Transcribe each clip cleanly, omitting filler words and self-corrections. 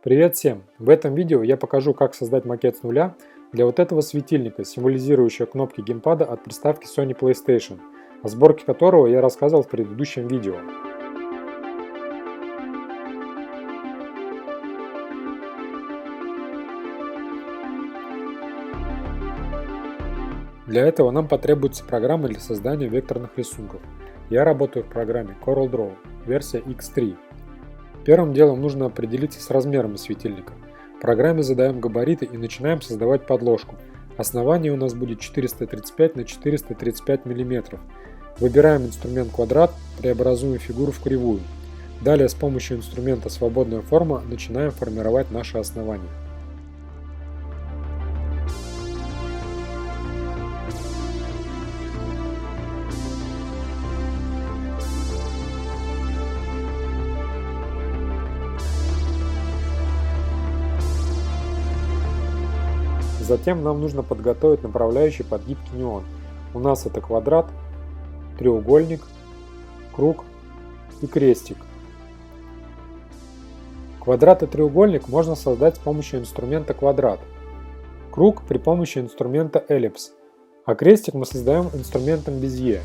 Привет всем! В этом видео я покажу, как создать макет с нуля для вот этого светильника, символизирующего кнопки геймпада от приставки Sony PlayStation, о сборке которого я рассказывал в предыдущем видео. Для этого нам потребуется программа для создания векторных рисунков. Я работаю в программе CorelDRAW, версия X3. Первым делом нужно определиться с размерами светильника. В программе задаем габариты и начинаем создавать подложку. Основание у нас будет 435 на 435 мм. Выбираем инструмент квадрат, преобразуем фигуру в кривую. Далее с помощью инструмента свободная форма начинаем формировать наше основание. Затем нам нужно подготовить направляющий под гибкий неон. У нас это квадрат, треугольник, круг и крестик. Квадрат и треугольник можно создать с помощью инструмента квадрат, круг при помощи инструмента эллипс, а крестик мы создаем инструментом Безье.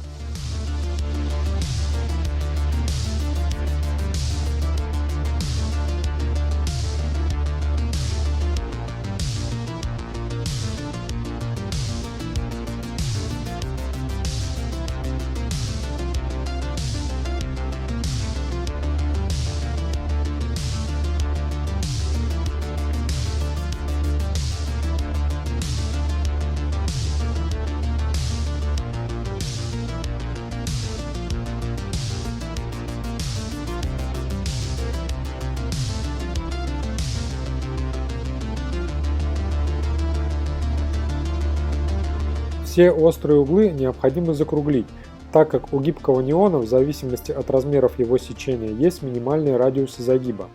Все острые углы необходимо закруглить, так как у гибкого неона в зависимости от размеров его сечения есть минимальные радиусы загиба.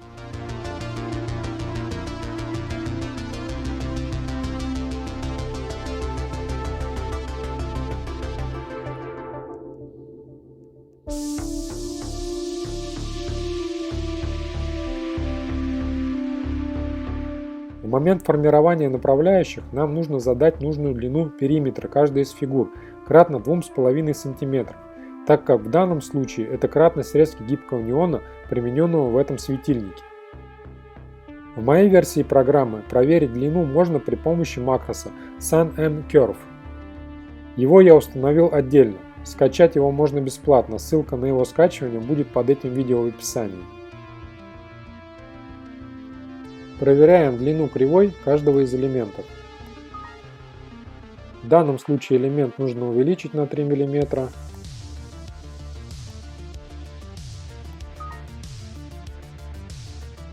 В момент формирования направляющих нам нужно задать нужную длину периметра каждой из фигур кратно 2,5 см, так как в данном случае это кратность резки гибкого неона, примененного в этом светильнике. В моей версии программы проверить длину можно при помощи макроса SunMCurve. Его я установил отдельно, скачать его можно бесплатно, ссылка на его скачивание будет под этим видео в описании. Проверяем длину кривой каждого из элементов. В данном случае элемент нужно увеличить на 3 мм.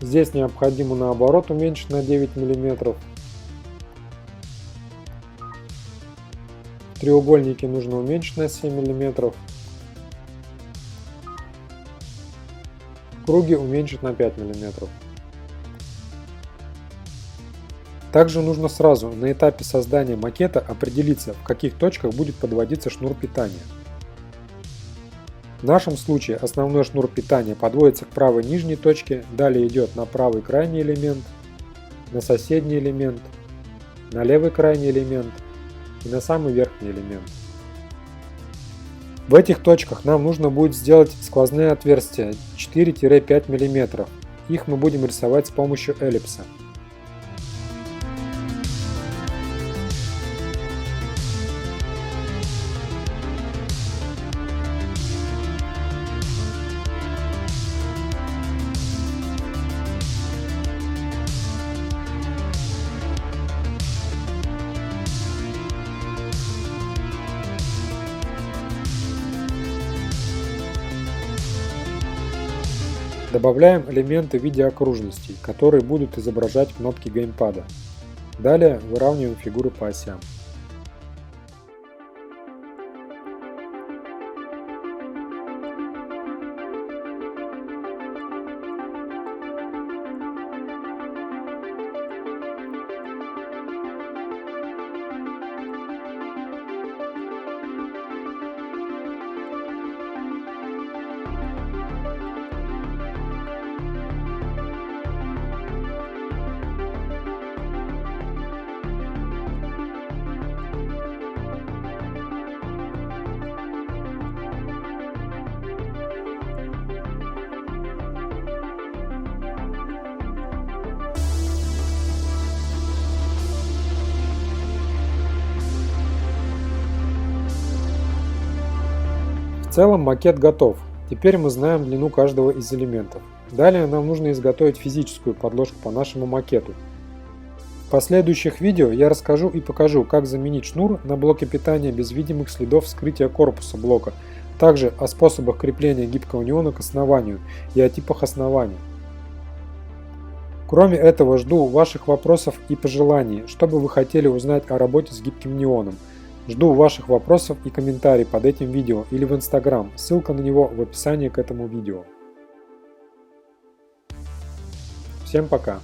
Здесь необходимо наоборот уменьшить на 9 мм. В треугольнике нужно уменьшить на 7 мм. В круге уменьшить на 5 мм. Также нужно сразу на этапе создания макета определиться, в каких точках будет подводиться шнур питания. В нашем случае основной шнур питания подводится к правой нижней точке, далее идет на правый крайний элемент, на соседний элемент, на левый крайний элемент и на самый верхний элемент. В этих точках нам нужно будет сделать сквозные отверстия 4-5 мм. Их мы будем рисовать с помощью эллипса. Добавляем элементы в виде окружностей, которые будут изображать кнопки геймпада. Далее выравниваем фигуры по осям. целом макет готов. Теперь мы знаем длину каждого из элементов. Далее нам нужно изготовить физическую подложку по нашему макету. В последующих видео я расскажу и покажу, как заменить шнур на блоке питания без видимых следов вскрытия корпуса блока, также о способах крепления гибкого неона к основанию и о типах основания. Кроме этого, жду ваших вопросов и пожеланий, что бы вы хотели узнать о работе с гибким неоном. Жду ваших вопросов и комментариев под этим видео или в Instagram, ссылка на него в описании к этому видео. Всем пока!